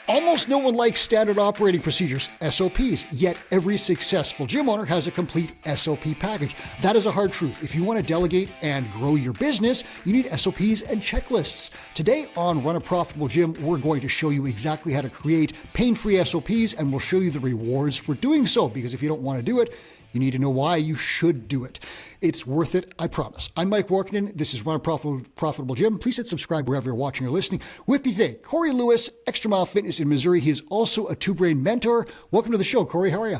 Almost no one likes standard operating procedures, SOPs, yet every successful gym owner has a complete SOP package. That is a hard truth. If you want to delegate and grow your business, you need SOPs and checklists. Today on Run a Profitable Gym, we're going to show you exactly how to create pain-free SOPs, and we'll show you the rewards for doing so, because if you don't want to do it, you need to know why you should do it. It's worth it, I promise. I'm Mike Warkinen. This is Run a Profitable Gym. Please hit subscribe wherever you're watching or listening. With me today, Corey Lewis, Xtra Mile Fitness in Missouri. He is also a two-brain mentor. Welcome to the show, Corey. How are you?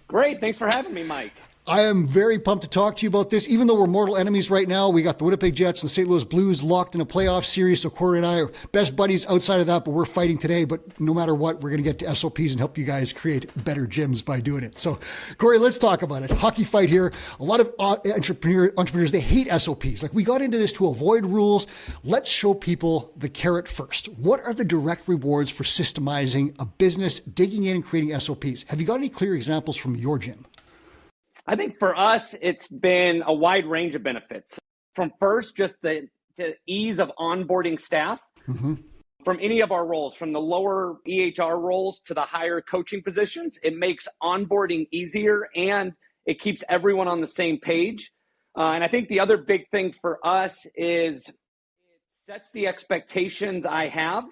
Great. Thanks for having me, Mike. I am very pumped to talk to you about this. Even though we're mortal enemies right now, we got the Winnipeg Jets and the St. Louis Blues locked in a playoff series. So Corey and I are best buddies outside of that, but we're fighting today. But no matter what, we're going to get to SOPs and help you guys create better gyms by doing it. So Corey, let's talk about it. Hockey fight here. A lot of entrepreneurs, they hate SOPs. Like, we got into this to avoid rules. Let's show people the carrot first. What are the direct rewards for systemizing a business, digging in and creating SOPs? Have you got any clear examples from your gym? I think for us, it's been a wide range of benefits. From first, just the ease of onboarding staff from any of our roles, from the lower EHR roles to the higher coaching positions. It makes onboarding easier and it keeps everyone on the same page. And I think the other big thing for us is it sets the expectations I have,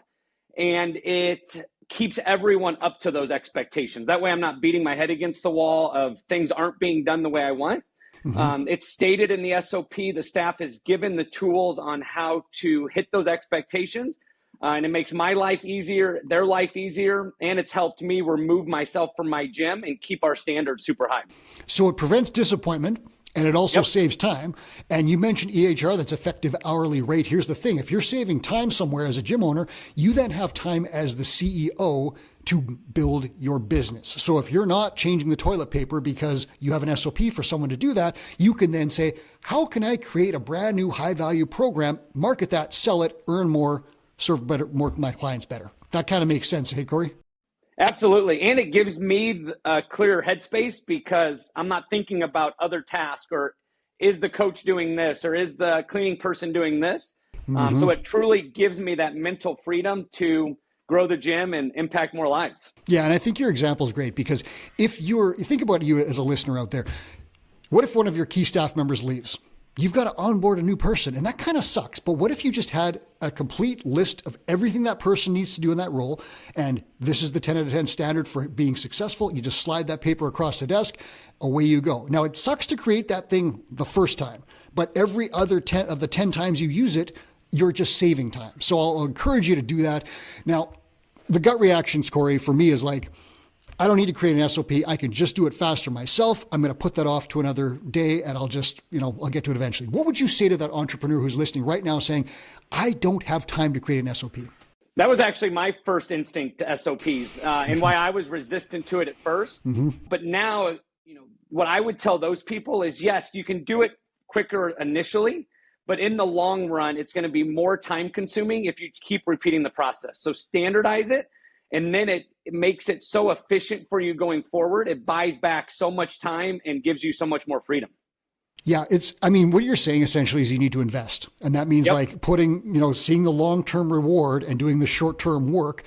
and it keeps everyone up to those expectations. That way I'm not beating my head against the wall of things aren't being done the way I want. It's stated in the SOP, the staff is given the tools on how to hit those expectations. And it makes my life easier, their life easier, and it's helped me remove myself from my gym and keep our standards super high. So it prevents disappointment. And it also saves time. And you mentioned EHR, that's effective hourly rate. Here's the thing. If you're saving time somewhere as a gym owner, you then have time as the CEO to build your business. So if you're not changing the toilet paper because you have an SOP for someone to do that, you can then say, how can I create a brand new high value program, market that, sell it, earn more, serve better, more my clients better. That kind of makes sense. Hey, Corey? Absolutely. And it gives me a clear headspace because I'm not thinking about other tasks, or is the coach doing this, or is the cleaning person doing this? So it truly gives me that mental freedom to grow the gym and impact more lives. Yeah. And I think your example is great, because if you think about you as a listener out there, what if one of your key staff members leaves? You've got to onboard a new person, and that kind of sucks. But what if you just had a complete list of everything that person needs to do in that role, and this is the 10 out of 10 standard for being successful? You just slide that paper across the desk, away you go. Now, it sucks to create that thing the first time, but every other 10 of the 10 times you use it, you're just saving time. So I'll encourage you to do that. Now, the gut reactions, Corey, for me is like, I don't need to create an SOP. I can just do it faster myself. I'm going to put that off to another day, and I'll just, I'll get to it eventually. What would you say to that entrepreneur who's listening right now saying, I don't have time to create an SOP? That was actually my first instinct to SOPs and why I was resistant to it at first. But now, what I would tell those people is, yes, you can do it quicker initially, but in the long run, it's going to be more time consuming if you keep repeating the process. So standardize it. And then it makes it so efficient for you going forward. It buys back so much time and gives you so much more freedom. Yeah, what you're saying essentially is you need to invest. And that means like putting, seeing the long-term reward and doing the short-term work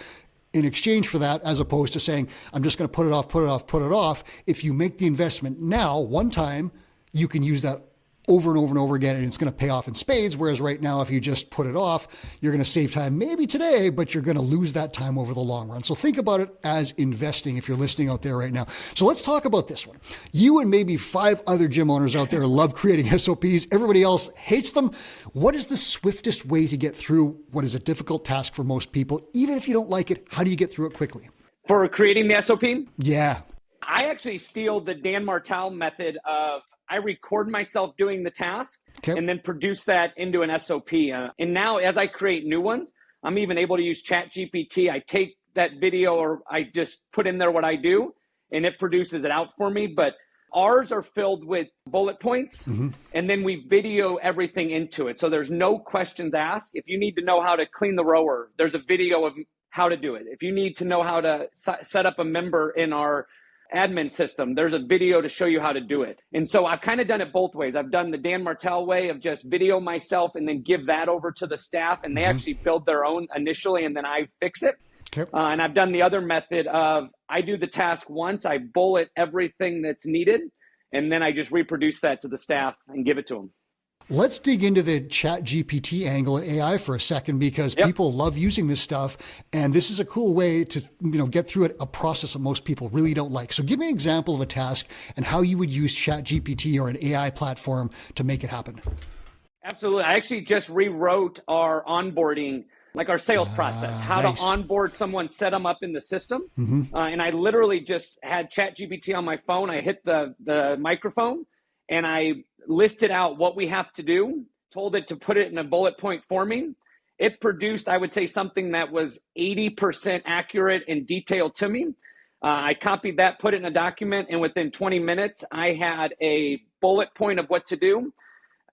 in exchange for that, as opposed to saying, I'm just going to put it off. If you make the investment now, one time, you can use that over and over and over again, and it's going to pay off in spades. Whereas right now, if you just put it off, you're going to save time maybe today, but you're going to lose that time over the long run. So think about it as investing if you're listening out there right now. So let's talk about this one. You and maybe 5 other gym owners out there love creating SOPs. Everybody else hates them. What is the swiftest way to get through what is a difficult task for most people? Even if you don't like it, how do you get through it quickly? For creating the SOP? Yeah. I actually steal the Dan Martell method of I record myself doing the task and then produce that into an SOP. And now as I create new ones, I'm even able to use ChatGPT. I take that video or I just put in there what I do and it produces it out for me. But ours are filled with bullet points and then we video everything into it. So there's no questions asked. If you need to know how to clean the rower, there's a video of how to do it. If you need to know how to set up a member in our admin system, there's a video to show you how to do it. And so I've kind of done it both ways. I've done the Dan Martell way of just video myself and then give that over to the staff, and they actually build their own initially, and then I fix it. Okay. And I've done the other method of I do the task once, I bullet everything that's needed, and then I just reproduce that to the staff and give it to them. Let's dig into the Chat GPT angle and AI for a second, because people love using this stuff. And this is a cool way to, get through a process that most people really don't like. So give me an example of a task and how you would use Chat GPT or an AI platform to make it happen. Absolutely. I actually just rewrote our onboarding, like our sales process, how to onboard someone, set them up in the system. And I literally just had Chat GPT on my phone. I hit the microphone and I listed out what we have to do, told it to put it in a bullet point for me. It produced, I would say, something that was 80% accurate and detailed to me. I copied that, put it in a document, and within 20 minutes, I had a bullet point of what to do.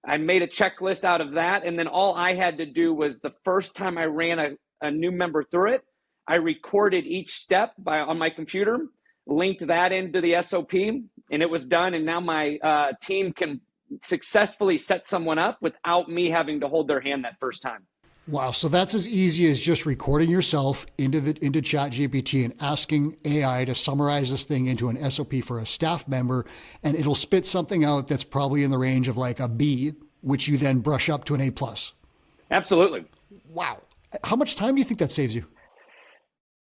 I made a checklist out of that, and then all I had to do was the first time I ran a new member through it, I recorded each step on my computer, linked that into the SOP, and it was done. And now my team can successfully set someone up without me having to hold their hand that first time. Wow. So that's as easy as just recording yourself into Chat GPT and asking AI to summarize this thing into an SOP for a staff member, and it'll spit something out that's probably in the range of like a B, which you then brush up to an A+. Absolutely. Wow. How much time do you think that saves you?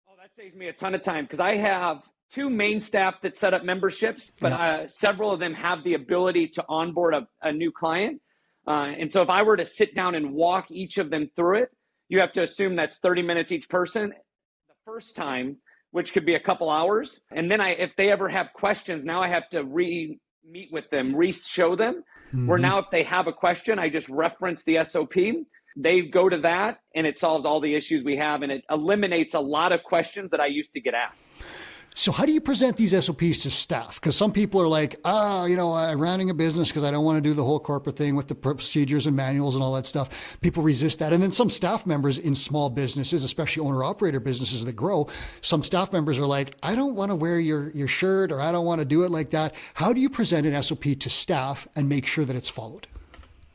Oh, that saves me a ton of time, because I have 2 main staff that set up memberships, but several of them have the ability to onboard a new client. And so if I were to sit down and walk each of them through it, you have to assume that's 30 minutes each person the first time, which could be a couple hours. And then if they ever have questions, now I have to meet with them, show them. Where now if they have a question, I just reference the SOP. They go to that and it solves all the issues we have, and it eliminates a lot of questions that I used to get asked. So how do you present these SOPs to staff? Because some people are like, I'm running a business because I don't want to do the whole corporate thing with the procedures and manuals and all that stuff. People resist that. And then some staff members in small businesses, especially owner-operator businesses that grow, some staff members are like, I don't want to wear your shirt, or I don't want to do it like that. How do you present an SOP to staff and make sure that it's followed?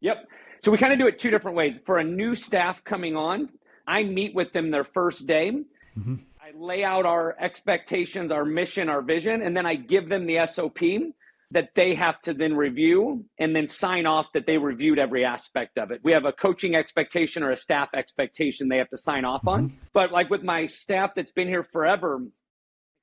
Yep. So we kind of do it 2 different ways. For a new staff coming on, I meet with them their first day. I lay out our expectations, our mission, our vision, and then I give them the SOP that they have to then review and then sign off that they reviewed every aspect of it. We have a coaching expectation or a staff expectation they have to sign off on. But like with my staff that's been here forever,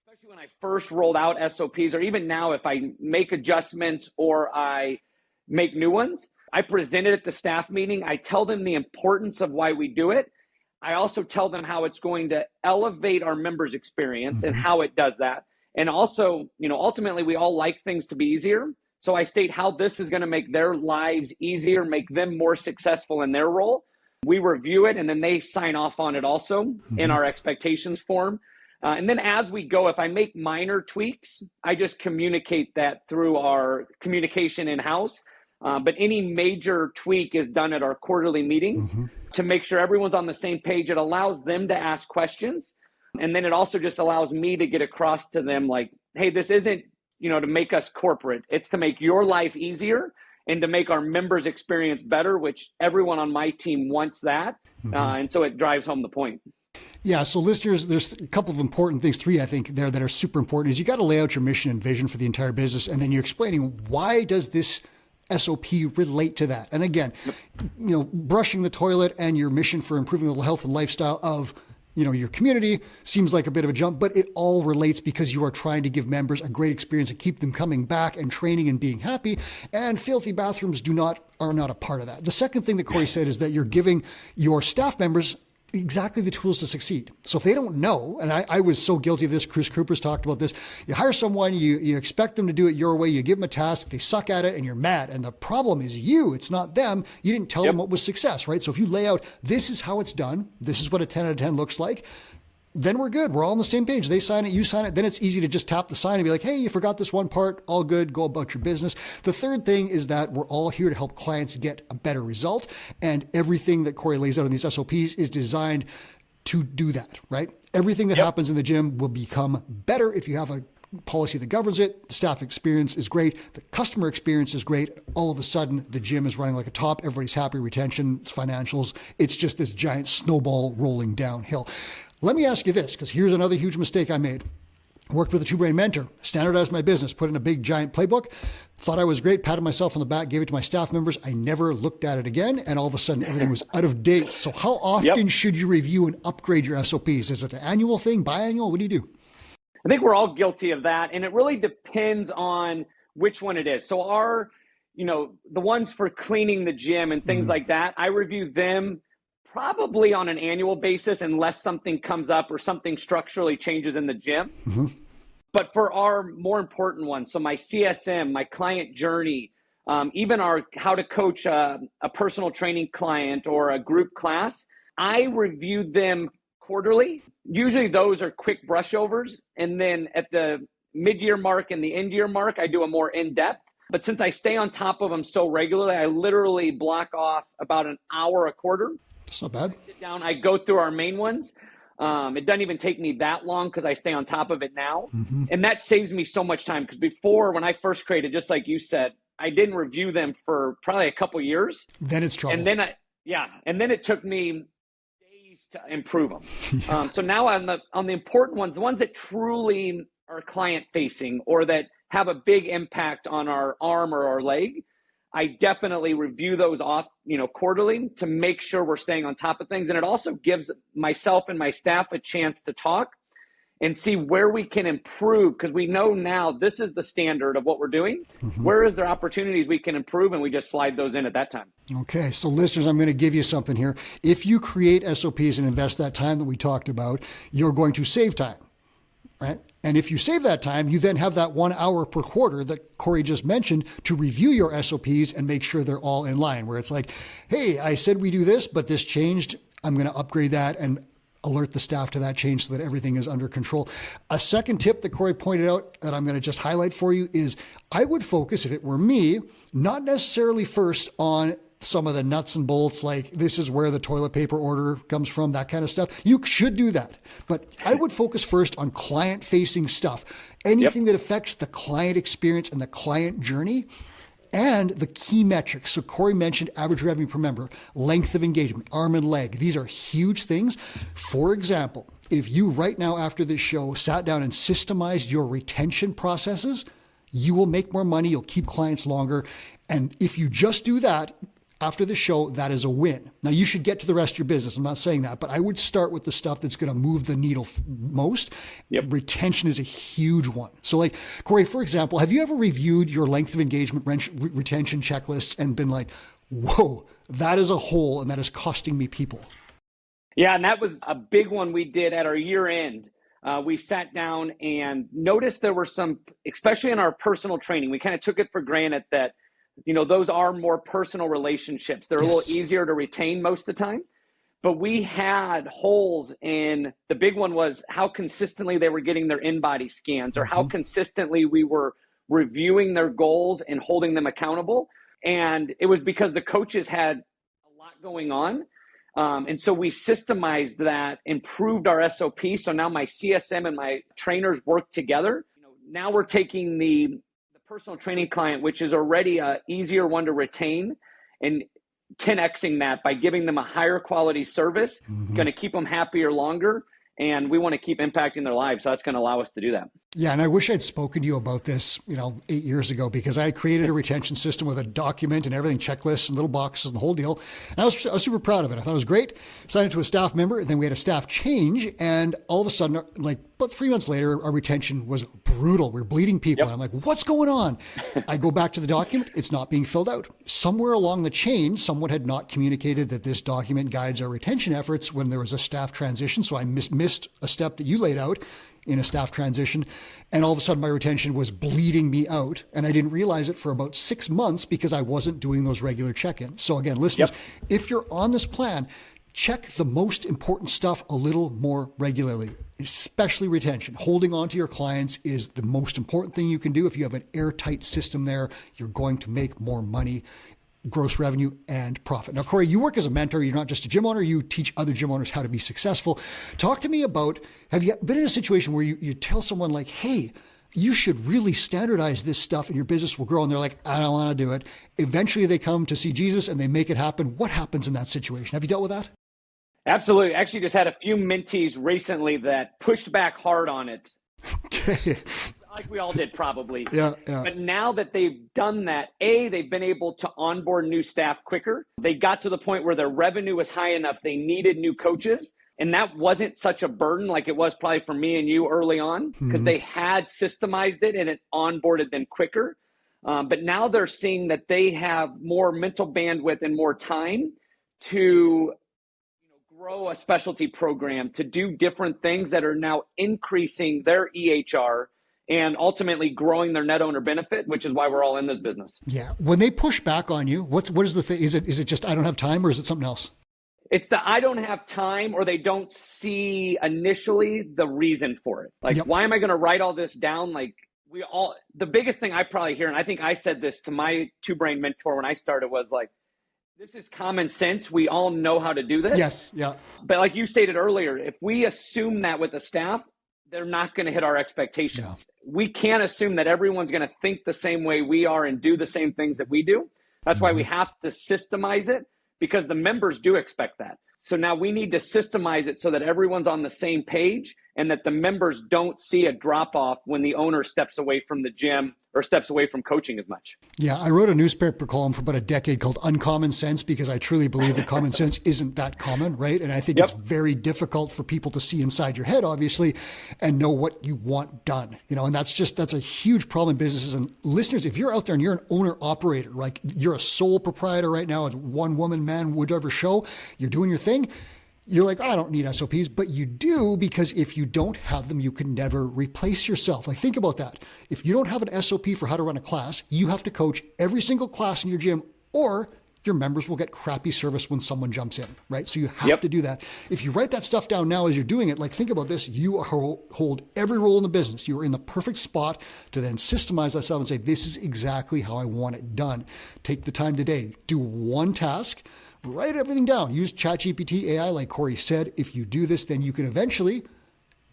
especially when I first rolled out SOPs, or even now if I make adjustments or I make new ones, I present it at the staff meeting. I tell them the importance of why we do it. I also tell them how it's going to elevate our members' experience and how it does that. And also, ultimately, we all like things to be easier. So I state how this is going to make their lives easier, make them more successful in their role. We review it, and then they sign off on it also in our expectations form. And then as we go, if I make minor tweaks, I just communicate that through our communication in-house. But any major tweak is done at our quarterly meetings to make sure everyone's on the same page. It allows them to ask questions. And then it also just allows me to get across to them like, hey, this isn't, to make us corporate. It's to make your life easier and to make our members' experience better, which everyone on my team wants that. And so it drives home the point. Yeah. So listeners, there's a couple of important things, 3, I think, there that are super important. Is you got to lay out your mission and vision for the entire business. And then you're explaining, why does this SOP relate to that? And again, brushing the toilet and your mission for improving the health and lifestyle of, your community seems like a bit of a jump, but it all relates because you are trying to give members a great experience and keep them coming back and training and being happy. And filthy bathrooms are not a part of that. The second thing that Corey said is that you're giving your staff members exactly the tools to succeed. So if they don't know, and I was so guilty of this, Chris Cooper's talked about this, you hire someone, you expect them to do it your way, you give them a task, they suck at it, and you're mad. And the problem is you, it's not them. You didn't tell them what was success, right? So if you lay out, this is how it's done, this is what a 10 out of 10 looks like, then we're good. We're all on the same page. They sign it, you sign it. Then it's easy to just tap the sign and be like, hey, you forgot this one part. All good. Go about your business. The third thing is that we're all here to help clients get a better result. And everything that Corey lays out in these SOPs is designed to do that, right? Everything that happens in the gym will become better if you have a policy that governs it. The staff experience is great. The customer experience is great. All of a sudden, the gym is running like a top. Everybody's happy, retention, it's financials. It's just this giant snowball rolling downhill. Let me ask you this, because here's another huge mistake I made. Worked with a two-brain mentor, standardized my business, put in a big giant playbook, thought I was great, patted myself on the back, gave it to my staff members. I never looked at it again, and all of a sudden everything was out of date. So how often should you review and upgrade your SOPs? Is it an annual thing, biannual? What do you do? I think we're all guilty of that, and it really depends on which one it is. So our, the ones for cleaning the gym and things like that, I review them probably on an annual basis unless something comes up or something structurally changes in the gym. But for our more important ones, so my CSM, my client journey, even our how to coach a personal training client or a group class, I review them quarterly. Usually those are quick brushovers. And then at the mid-year mark and the end-year mark, I do a more in-depth. But since I stay on top of them so regularly, I literally block off about an hour a quarter. It's not bad. I sit down, I go through our main ones. It doesn't even take me that long because I stay on top of it now. And that saves me so much time, because before, when I first created, just like you said, I didn't review them for probably a couple years. Then it's trouble. And then it took me days to improve them. So now on the important ones, the ones that truly are client facing or that have a big impact on our arm or our leg, I definitely review those off, quarterly to make sure we're staying on top of things. And it also gives myself and my staff a chance to talk and see where we can improve, because we know now this is the standard of what we're doing. Where is there opportunities we can improve, and we just slide those in at that time. Okay, so listeners, I'm going to give you something here. If you create SOPs and invest that time that we talked about, you're going to save time. Right? And if you save that time, you then have that 1 hour per quarter that Corey just mentioned to review your SOPs and make sure they're all in line, where it's like, hey, I said we do this, but this changed. I'm going to upgrade that and alert the staff to that change so that everything is under control. A second tip that Corey pointed out that I'm going to just highlight for you is I would focus, if it were me, not necessarily first on some of the nuts and bolts, like this is where the toilet paper order comes from, that kind of stuff. You should do that. But I would focus first on client-facing stuff. Anything that affects the client experience and the client journey and the key metrics. So Corey mentioned average revenue per member, length of engagement, arm and leg. These are huge things. For example, if you right now after this show sat down and systemized your retention processes, you will make more money. You'll keep clients longer. And if you just do that, after the show, that is a win. Now, you should get to the rest of your business. I'm not saying that, but I would start with the stuff that's going to move the needle most. Retention is a huge one. So like, Corey, for example, have you ever reviewed your length of engagement retention checklists and been like, whoa, that is a hole and that is costing me people? Yeah, and that was a big one we did at our year end. We sat down and noticed there were some, especially in our personal training, we kind of took it for granted that those are more personal relationships. They're a little easier to retain most of the time. But we had holes in, the big one was how consistently they were getting their in-body scans or how consistently we were reviewing their goals and holding them accountable. And it was because the coaches had a lot going on. And so we systemized that, improved our SOP. So now my CSM and my trainers work together. Now we're taking the personal training client, which is already a easier one to retain, and 10xing that by giving them a higher quality service, going to keep them happier longer. And we want to keep impacting their lives. So that's going to allow us to do that. Yeah. And I wish I'd spoken to you about this, 8 years ago, because I created a retention system with a document and everything, checklists and little boxes and the whole deal. And I was super proud of it. I thought it was great. Signed it to a staff member, and then we had a staff change. And all of a sudden, like about 3 months later, our retention was brutal. We were bleeding people. And I'm like, what's going on? I go back to the document. It's not being filled out. Somewhere along the chain, someone had not communicated that this document guides our retention efforts when there was a staff transition. So I missed a step that you laid out in a staff transition. And all of a sudden my retention was bleeding me out. And I didn't realize it for about 6 months because I wasn't doing those regular check-ins. So again, listeners, if you're on this plan, check the most important stuff a little more regularly, especially retention. Holding on to your clients is the most important thing you can do. If you have an airtight system there, you're going to make more money, gross revenue and profit. Now, Corey, you work as a mentor. You're not just a gym owner. You teach other gym owners how to be successful. Talk to me about, have you been in a situation where you tell someone like, hey, you should really standardize this stuff and your business will grow. And they're like, I don't want to do it. Eventually they come to see Jesus and they make it happen. What happens in that situation? Have you dealt with that? Absolutely. Actually just had a few mentees recently that pushed back hard on it. Okay. Like we all did probably. Yeah. But now that they've done that, they've been able to onboard new staff quicker. They got to the point where their revenue was high enough. They needed new coaches. And that wasn't such a burden like it was probably for me and you early on, because they had systemized it and it onboarded them quicker. But now they're seeing that they have more mental bandwidth and more time to grow a specialty program, to do different things that are now increasing their EHR and ultimately growing their net owner benefit, which is why we're all in this business. Yeah. When they push back on you, what is the thing? Is it just, I don't have time, or is it something else? It's the I don't have time, or they don't see initially the reason for it. Like, why am I going to write all this down? Like, the biggest thing I probably hear, and I think I said this to my two-brain mentor when I started, was like, this is common sense. We all know how to do this. Yes. Yeah. But like you stated earlier, if we assume that with the staff, they're not going to hit our expectations. Yeah. We can't assume that everyone's going to think the same way we are and do the same things that we do. That's why we have to systemize it, because the members do expect that. So now we need to systemize it so that everyone's on the same page and that the members don't see a drop off when the owner steps away from the gym or steps away from coaching as much. Yeah, I wrote a newspaper column for about a decade called Uncommon Sense, because I truly believe that common sense isn't that common, right? And I think it's very difficult for people to see inside your head, obviously, and know what you want done. And that's a huge problem in businesses. And listeners, if you're out there and you're an owner operator, like you're a sole proprietor right now, a one woman, man, whatever show, you're doing your thing. You're like, I don't need SOPs, but you do, because if you don't have them, you can never replace yourself. Like, think about that. If you don't have an SOP for how to run a class, you have to coach every single class in your gym, or your members will get crappy service when someone jumps in, right? So you have to do that. If you write that stuff down now as you're doing it, like, think about this. You hold every role in the business. You are in the perfect spot to then systemize that stuff and say, this is exactly how I want it done. Take the time today. Do one task. Write everything down. Use ChatGPT AI, like Corey said. If you do this, then you can eventually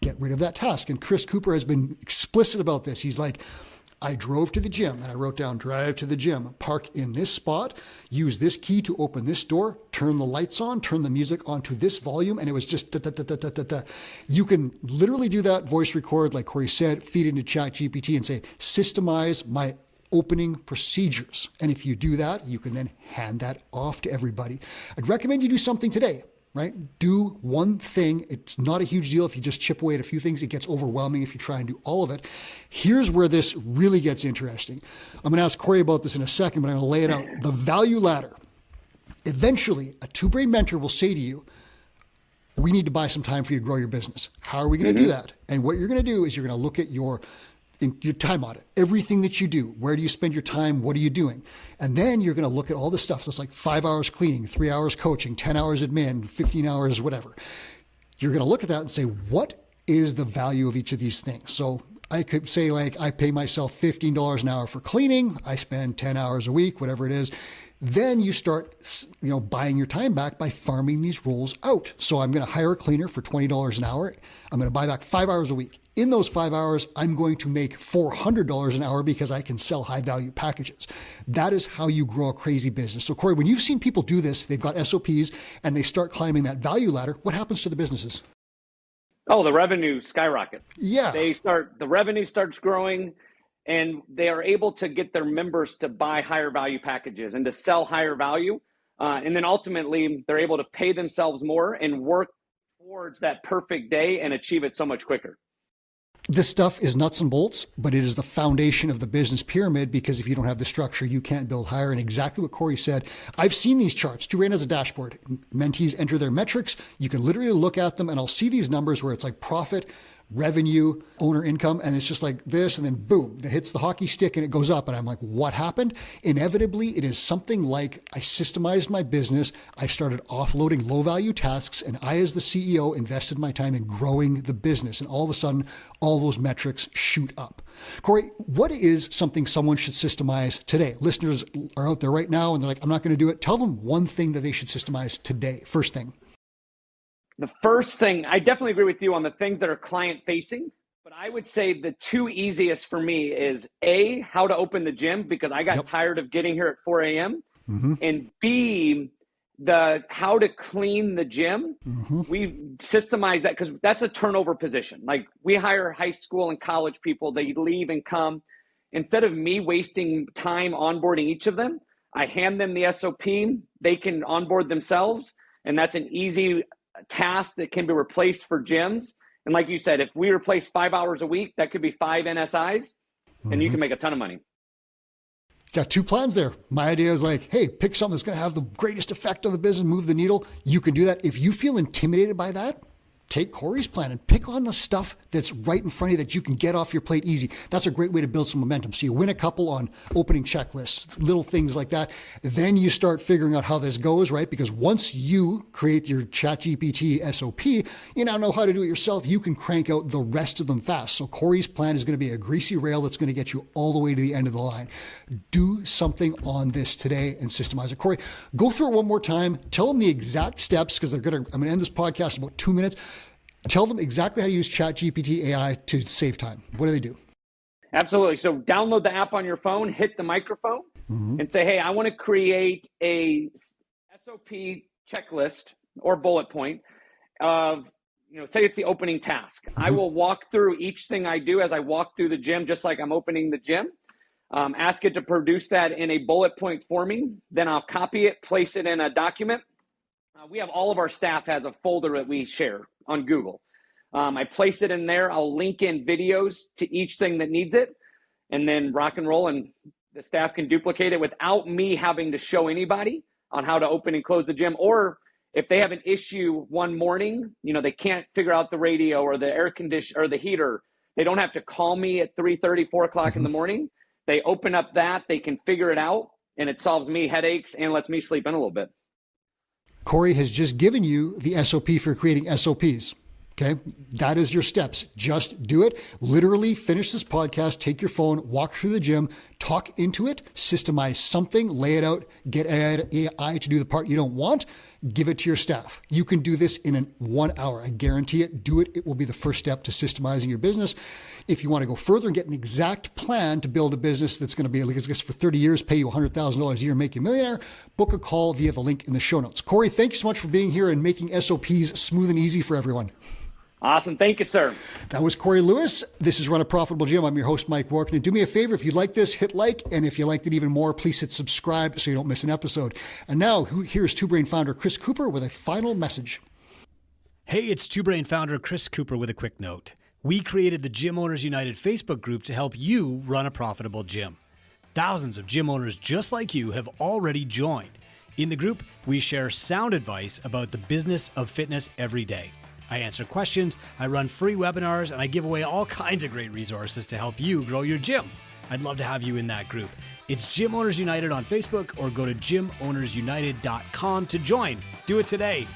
get rid of that task. And Chris Cooper has been explicit about this. He's like, I drove to the gym, and I wrote down, drive to the gym, park in this spot, use this key to open this door, turn the lights on, turn the music onto this volume. And it was just da. You can literally do that, voice record, like Corey said, feed into ChatGPT and say, systemize my opening procedures. And if you do that, you can then hand that off to everybody. I'd recommend you do something today, right? Do one thing. It's not a huge deal if you just chip away at a few things. It gets overwhelming if you try and do all of it. Here's where this really gets interesting. I'm going to ask Corey about this in a second, but I'm going to lay it out. The value ladder. Eventually, a two-brain mentor will say to you, we need to buy some time for you to grow your business. How are we going to do that? And what you're going to do is you're going to look at your time audit, everything that you do. Where do you spend your time? What are you doing? And then you're going to look at all the stuff. So it's like 5 hours cleaning, 3 hours coaching, 10 hours admin, 15 hours, whatever. You're going to look at that and say, what is the value of each of these things? So I could say, like, I pay myself $15 an hour for cleaning. I spend 10 hours a week, whatever it is. Then you start, buying your time back by farming these roles out. So I'm going to hire a cleaner for $20 an hour. I'm going to buy back 5 hours a week. In those 5 hours, I'm going to make $400 an hour because I can sell high value packages. That is how you grow a crazy business. So Corey, when you've seen people do this, they've got SOPs and they start climbing that value ladder, what happens to the businesses? Oh, the revenue skyrockets. Yeah. The revenue starts growing, and they are able to get their members to buy higher value packages and to sell higher value. And then ultimately they're able to pay themselves more and work towards that perfect day and achieve it so much quicker. This stuff is nuts and bolts, but it is the foundation of the business pyramid, because if you don't have the structure, you can't build higher. And exactly what Corey said, I've seen these charts. Two Rain has a dashboard. Mentees enter their metrics. You can literally look at them and I'll see these numbers where it's like profit, revenue, owner income, and it's just like this, and then boom, it hits the hockey stick and it goes up. And I'm like, what happened? Inevitably, it is something like I systemized my business. I started offloading low value tasks, and I, as the CEO, invested my time in growing the business. And all of a sudden, all those metrics shoot up. Corey, what is something someone should systemize today? Listeners are out there right now and they're like, I'm not going to do it. Tell them one thing that they should systemize today. First thing. The first thing, I definitely agree with you on the things that are client facing. But I would say the two easiest for me is A, how to open the gym, because I got tired of getting here at 4 a.m. And B, the how to clean the gym. We systemize that because that's a turnover position. Like we hire high school and college people, they leave and come. Instead of me wasting time onboarding each of them, I hand them the SOP, they can onboard themselves. And that's an easy task that can be replaced for gyms. And like you said, if we replace 5 hours a week, that could be 5 NSIs and you can make a ton of money. Got two plans there. My idea is like, hey, pick something that's going to have the greatest effect on the business, move the needle. You can do that. If you feel intimidated by that, take Corey's plan and pick on the stuff that's right in front of you that you can get off your plate easy. That's a great way to build some momentum. So you win a couple on opening checklists, little things like that. Then you start figuring out how this goes, right? Because once you create your ChatGPT SOP, you now know how to do it yourself. You can crank out the rest of them fast. So Corey's plan is going to be a greasy rail that's going to get you all the way to the end of the line. Do something on this today and systemize it. Corey, go through it one more time. Tell them the exact steps because I'm going to end this podcast in about 2 minutes. Tell them exactly how to use ChatGPT AI to save time. What do they do? Absolutely. So download the app on your phone, hit the microphone and say, hey, I want to create a SOP checklist or bullet point of, say it's the opening task. I will walk through each thing I do as I walk through the gym, just like I'm opening the gym. Ask it to produce that in a bullet point for me. Then I'll copy it, place it in a document. We have all of our staff has a folder that we share on Google. I place it in there. I'll link in videos to each thing that needs it and then rock and roll, and the staff can duplicate it without me having to show anybody on how to open and close the gym. Or if they have an issue one morning, they can't figure out the radio or the air conditioner or the heater, they don't have to call me at 3:30, 4 o'clock in the morning. They open up that, they can figure it out, and it solves me headaches and lets me sleep in a little bit. Corey has just given you the SOP for creating SOPs. Okay. That is your steps. Just do it. Literally finish this podcast, take your phone, walk through the gym, talk into it, systemize something, lay it out, get AI to do the part you don't want, give it to your staff. You can do this in 1 hour. I guarantee it. Do it. It will be the first step to systemizing your business. If you want to go further and get an exact plan to build a business that's going to be, like, for 30 years, pay you $100,000 a year, make you a millionaire, book a call via the link in the show notes. Corey, thank you so much for being here and making SOPs smooth and easy for everyone. Awesome. Thank you, sir. That was Corey Lewis. This is Run a Profitable Gym. I'm your host, Mike Warken. And do me a favor, if you like this, hit like. And if you liked it even more, please hit subscribe so you don't miss an episode. And now, here's Two Brain founder Chris Cooper with a final message. Hey, it's Two Brain founder Chris Cooper with a quick note. We created the Gym Owners United Facebook group to help you run a profitable gym. Thousands of gym owners just like you have already joined. In the group, we share sound advice about the business of fitness every day. I answer questions, I run free webinars, and I give away all kinds of great resources to help you grow your gym. I'd love to have you in that group. It's Gym Owners United on Facebook or go to gymownersunited.com to join. Do it today.